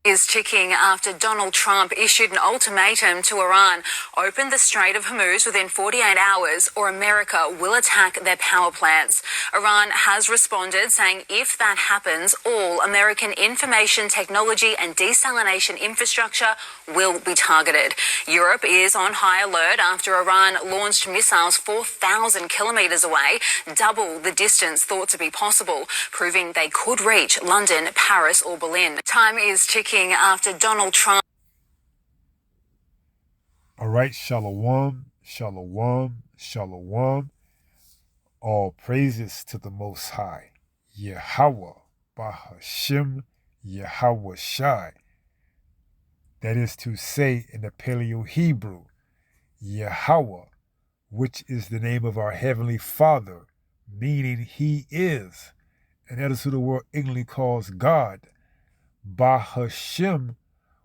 Is ticking after Donald Trump issued an ultimatum to Iran: open the Strait of Hormuz within 48 hours or America will attack their power plants. Iran has responded, saying if that happens, all American information technology and desalination infrastructure will be targeted. Europe is on high alert after Iran launched missiles 4,000 kilometres away, double the distance thought to be possible, proving they could reach London, Paris or Berlin. Time is ticking after Donald Trump. All right, shalom, shalom, shalom. All praises to the Most High, Yahweh, Bahashem, Yahweh Shai. That is to say in the Paleo Hebrew, Yahweh, which is the name of our Heavenly Father, meaning He is. And that is who the world ignorantly calls God. Bahashem,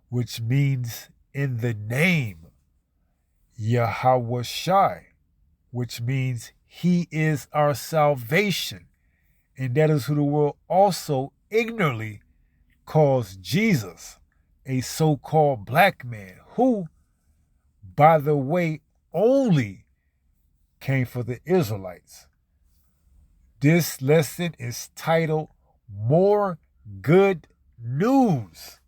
which means in the name. Yahweh Shai, which means He is our salvation. And that is who the world also ignorantly calls Jesus, a so-called black man, who, by the way, only came for the Israelites. This lesson is titled More Good News.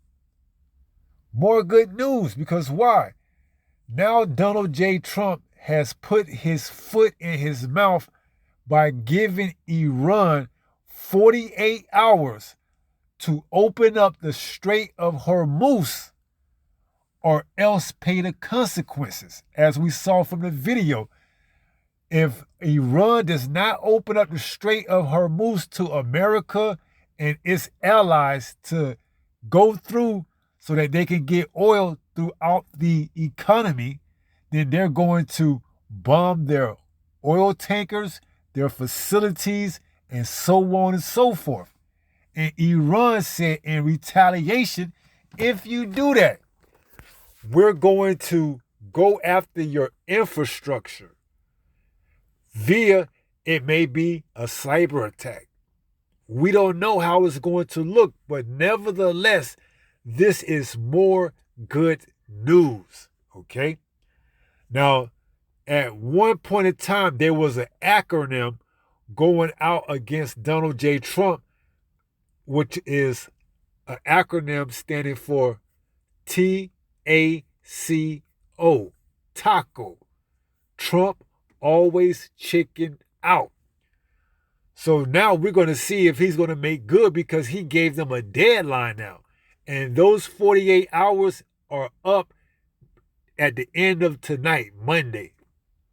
More good news, because why? Now Donald J. Trump has put his foot in his mouth by giving Iran 48 hours to open up the Strait of Hormuz, or else pay the consequences. As we saw from the video, if Iran does not open up the Strait of Hormuz to America and its allies to go through so that they can get oil throughout the economy, then they're going to bomb their oil tankers, their facilities, and so on and so forth. And Iran said in retaliation, if you do that, we're going to go after your infrastructure via, it may be a cyber attack. We don't know how it's going to look, but nevertheless, this is more good news, okay? Now, at one point in time, there was an acronym going out against Donald J. Trump, which is an acronym standing for TACO, TACO. Trump always chicken out. So now we're going to see if he's going to make good, because he gave them a deadline now. And those 48 hours are up at the end of tonight, Monday,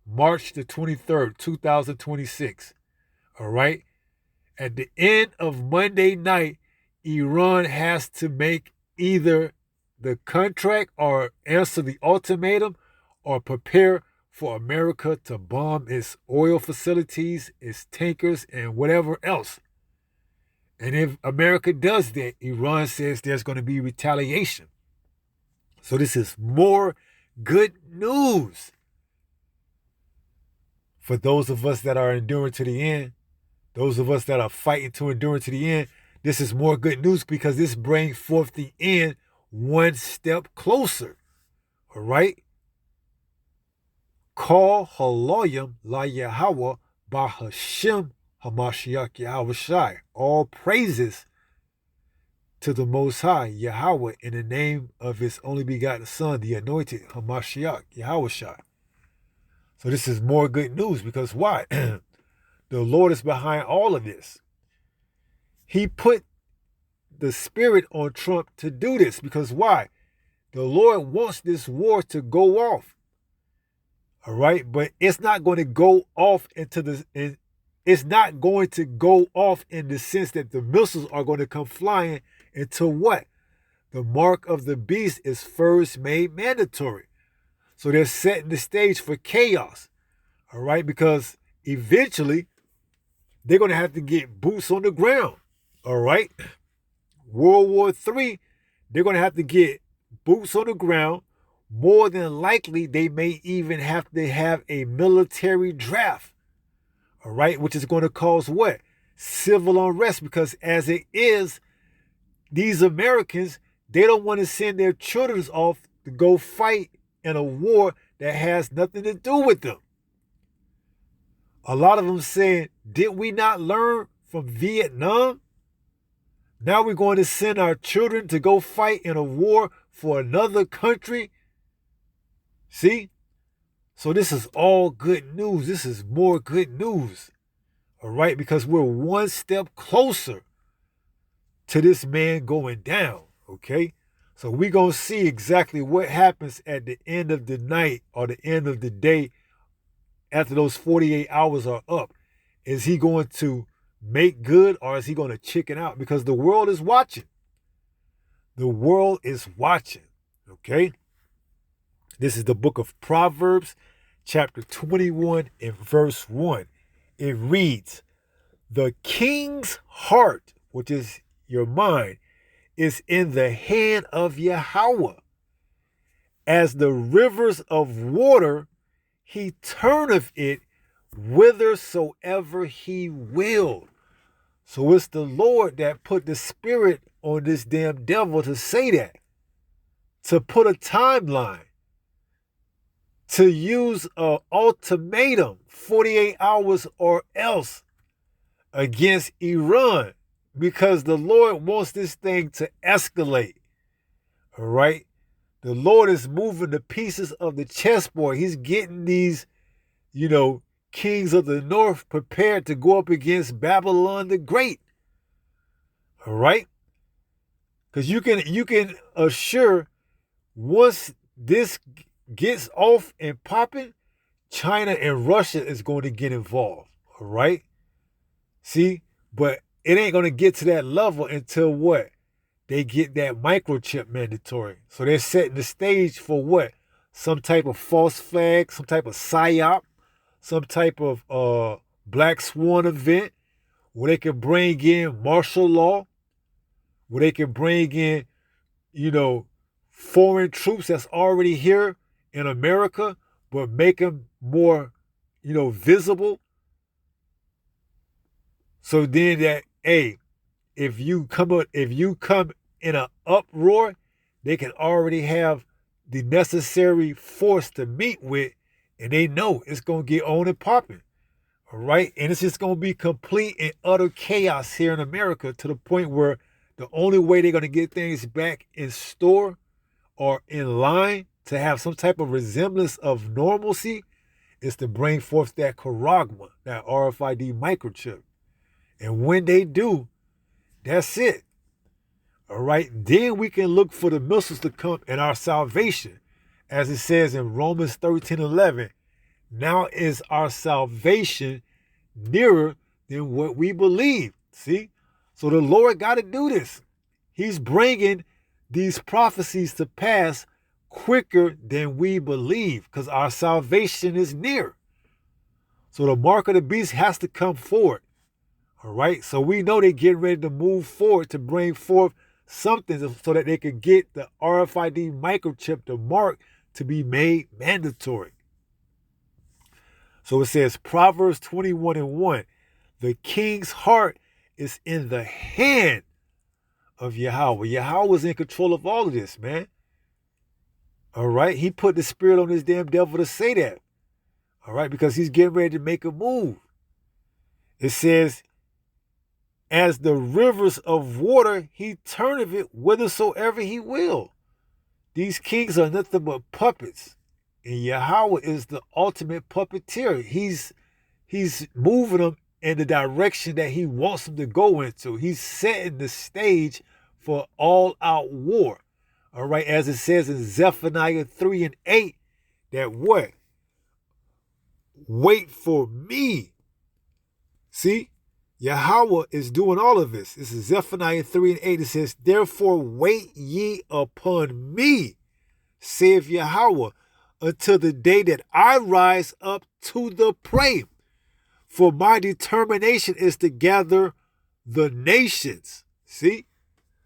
March the 23rd, 2026. All right? At the end of Monday night, Iran has to make either the contract or answer the ultimatum or prepare for America to bomb its oil facilities, its tankers, and whatever else. And if America does that, Iran says there's going to be retaliation. So this is more good news for those of us that are enduring to the end, those of us that are fighting to endure to the end. This is more good news because this brings forth the end one step closer. All right? Call Haloyim La Yahweh Bahashem Hamashiach Yahweh Shai. All praises to the Most High, Yahweh, in the name of His only begotten Son, the anointed Hamashiach Yahweh Shai. So this is more good news because why? The Lord is behind all of this. He put the spirit on Trump to do this because why? The Lord wants this war to go off. All right, but it's not going to go off it's not going to go off in the sense that the missiles are going to come flying until what? The mark of the beast is first made mandatory. So they're setting the stage for chaos. All right, because eventually they're going to have to get boots on the ground. All right, World War III, they're going to have to get boots on the ground. More than likely, they may even have to have a military draft, all right, which is going to cause what? Civil unrest, because as it is, these Americans, they don't want to send their children off to go fight in a war that has nothing to do with them. A lot of them saying, did we not learn from Vietnam? Now we're going to send our children to go fight in a war for another country? See? So this is all good news. This is more good news. All right? Because we're one step closer to this man going down. Okay? So we're going to see exactly what happens at the end of the night or the end of the day after those 48 hours are up. Is he going to make good or is he going to chicken out? Because the world is watching. The world is watching. Okay? This is the book of Proverbs, chapter 21 and verse 1. It reads, the king's heart, which is your mind, is in the hand of Yahweh. As the rivers of water, he turneth it whithersoever he will. So it's the Lord that put the spirit on this damn devil to say that, to put a timeline, to use an ultimatum, 48 hours or else, against Iran, because the Lord wants this thing to escalate. All right? The Lord is moving the pieces of the chessboard. He's getting these, kings of the north prepared to go up against Babylon the Great. All right? Because you can assure once this gets off and popping, China and Russia is going to get involved. All right? See? But it ain't going to get to that level until what? They get that microchip mandatory. So they're setting the stage for what? Some type of false flag, some type of psyop, some type of black swan event where they can bring in martial law, where they can bring in, foreign troops that's already here in America, but make them more, visible. So then that, hey, if you come in an uproar, they can already have the necessary force to meet with, and they know it's going to get on and popping. All right? And it's just going to be complete and utter chaos here in America to the point where the only way they're going to get things back in store or in line to have some type of resemblance of normalcy is to bring forth that charagma, that RFID microchip. And when they do, that's it. All right. Then we can look for the missiles to come and our salvation. As it says in Romans 13:11, now is our salvation nearer than what we believe. See? So the Lord got to do this. He's bringing these prophecies to pass quicker than we believe because our salvation is near. So the mark of the beast has to come forward. All right. So we know they're getting ready to move forward to bring forth something so that they can get the RFID microchip, the mark, to be made mandatory. So it says Proverbs 21:1, the king's heart is in the hand of Yahweh. Yahweh is in control of all of this, man. All right. He put the spirit on this damn devil to say that. All right. Because he's getting ready to make a move. It says, as the rivers of water, he turneth it whithersoever he will. These kings are nothing but puppets. And Yahweh is the ultimate puppeteer. He's moving them in the direction that he wants them to go into. He's setting the stage for all-out war. All right, as it says in Zephaniah 3:8, that what? Wait for me. See? Yahweh is doing all of this. This is Zephaniah 3:8. It says, therefore wait ye upon me, saith Yahweh, until the day that I rise up to the prey. For my determination is to gather the nations. See?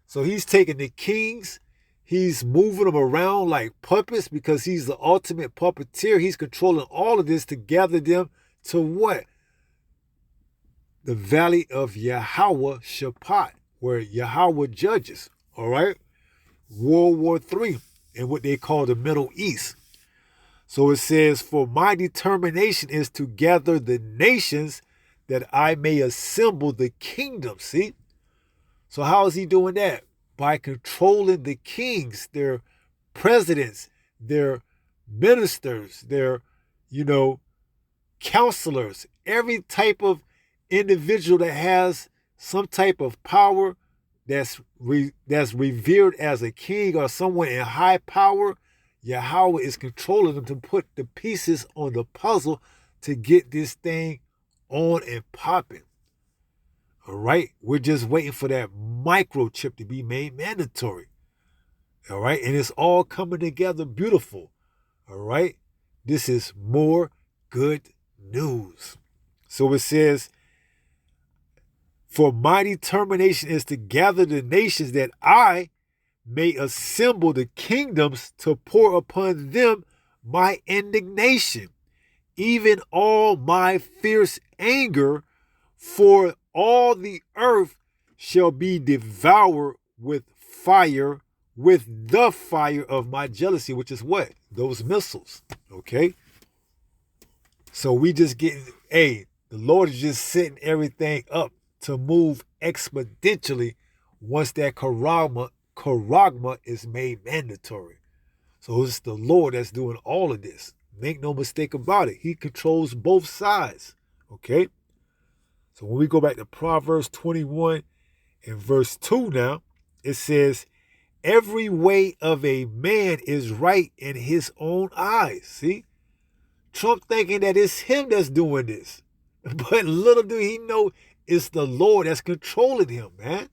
So he's taking the kings, he's moving them around like puppets because he's the ultimate puppeteer. He's controlling all of this to gather them to what? The valley of Yahweh Shaphat, where Yahweh judges. All right? World War III in what they call the Middle East. So it says, for my determination is to gather the nations that I may assemble the kingdom. See? So how is he doing that? By controlling the kings, their presidents, their ministers, their, counselors, every type of individual that has some type of power that's revered as a king or someone in high power. Yahweh is controlling them to put the pieces on the puzzle to get this thing on and popping. All right? We're just waiting for that microchip to be made mandatory. All right? And it's all coming together beautiful. All right? This is more good news. So it says, for my determination is to gather the nations that I may assemble the kingdoms to pour upon them my indignation, even all my fierce anger, for all the earth shall be devoured with fire, with the fire of my jealousy, which is what? Those missiles, okay? So we just getting, the Lord is just setting everything up to move exponentially once that charagma is made mandatory. So it's the Lord that's doing all of this. Make no mistake about it. He controls both sides. Okay? So when we go back to Proverbs 21 and verse 2 now, it says, every way of a man is right in his own eyes. See? Trump thinking that it's him that's doing this. But little do he know it's the Lord that's controlling him, man.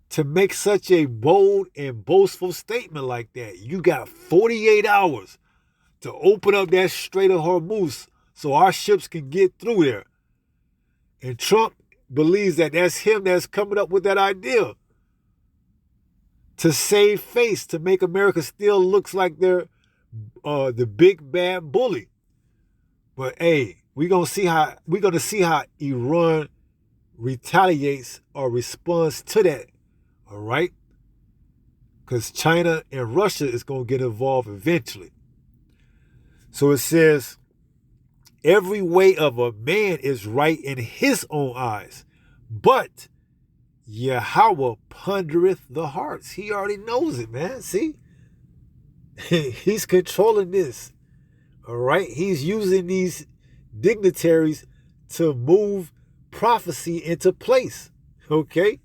To make such a bold and boastful statement like that, you got 48 hours to open up that Strait of Hormuz so our ships can get through there. And Trump believes that that's him that's coming up with that idea to save face, to make America still looks like they're the big bad bully. But we're gonna see how Iran retaliates or responds to that. All right? Because China and Russia is going to get involved eventually. So it says, every way of a man is right in his own eyes, but Yahweh pondereth the hearts. He already knows it, man. See? He's controlling this. All right? He's using these dignitaries to move prophecy into place. Okay?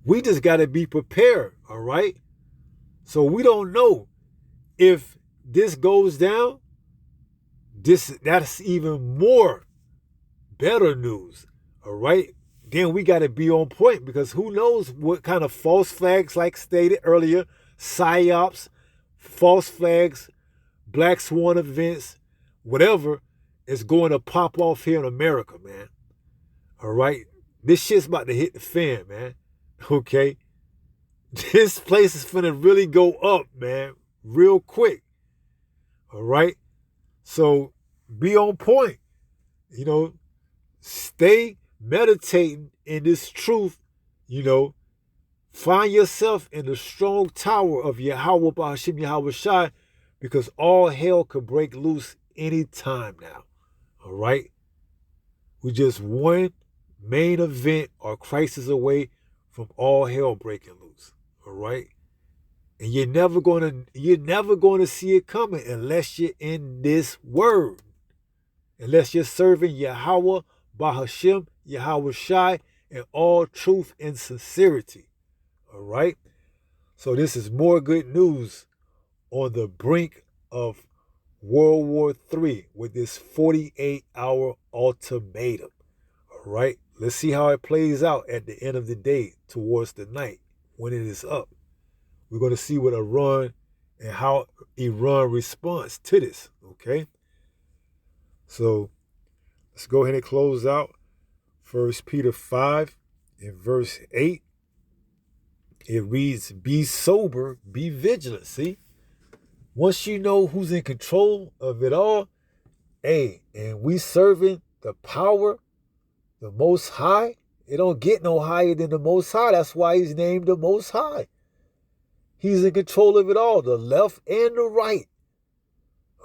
We just got to be prepared, all right? So we don't know if this goes down. That's even more better news, all right? Then we got to be on point, because who knows what kind of false flags, like stated earlier, psyops, false flags, black swan events, whatever is going to pop off here in America, man. All right? This shit's about to hit the fan, man. Okay, this place is finna really go up, man, real quick. All right, so be on point. Stay meditating in this truth. Find yourself in the strong tower of Yahweh B'Hashem Yahweh Shai, because all hell could break loose anytime now. All right, we just one main event or crisis away from all hell breaking loose. All right? And you're never gonna see it coming unless you're in this word. Unless you're serving Yahweh, B'Hashem, Yahweh Shai, in all truth and sincerity. All right? So this is more good news on the brink of World War III with this 48-hour ultimatum. All right? Let's see how it plays out at the end of the day, towards the night, when it is up. We're going to see what Iran and how Iran responds to this, okay? So let's go ahead and close out 1 Peter 5 in verse 8. It reads, be sober, be vigilant. See? Once you know who's in control of it all, and we serving the power, the Most High, It don't get no higher than the Most High. That's why he's named the Most High. He's in control of it all, the left and the right.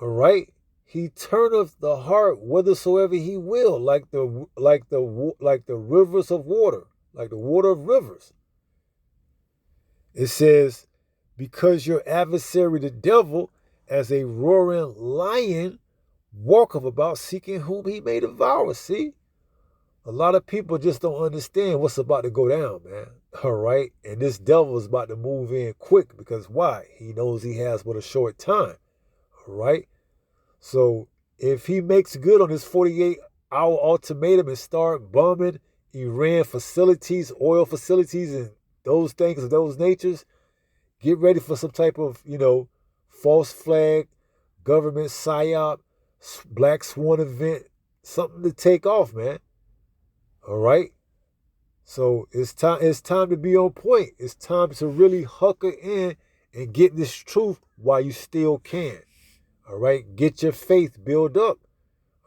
All right? He turneth the heart whithersoever he will, like the rivers of water, like the water of rivers. It says, because your adversary the devil, as a roaring lion, walketh about seeking whom he may devour. See? A lot of people just don't understand what's about to go down, man. All right? And this devil is about to move in quick because why? He knows he has but a short time. All right? So if he makes good on his 48-hour ultimatum and start bombing Iran facilities, oil facilities, and those things of those natures, get ready for some type of, false flag, government psyop, black swan event, something to take off, man. All right? So it's time to be on point. It's time to really hucker in and get this truth while you still can. All right? Get your faith built up.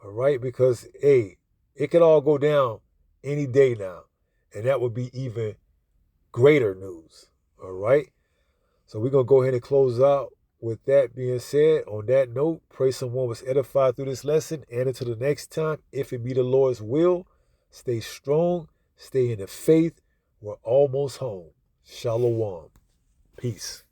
All right? Because, hey, it could all go down any day now. And that would be even greater news. All right? So we're going to go ahead and close out. With that being said, on that note, pray someone was edified through this lesson. And until the next time, if it be the Lord's will, stay strong, stay in the faith. We're almost home. Shalom. Peace.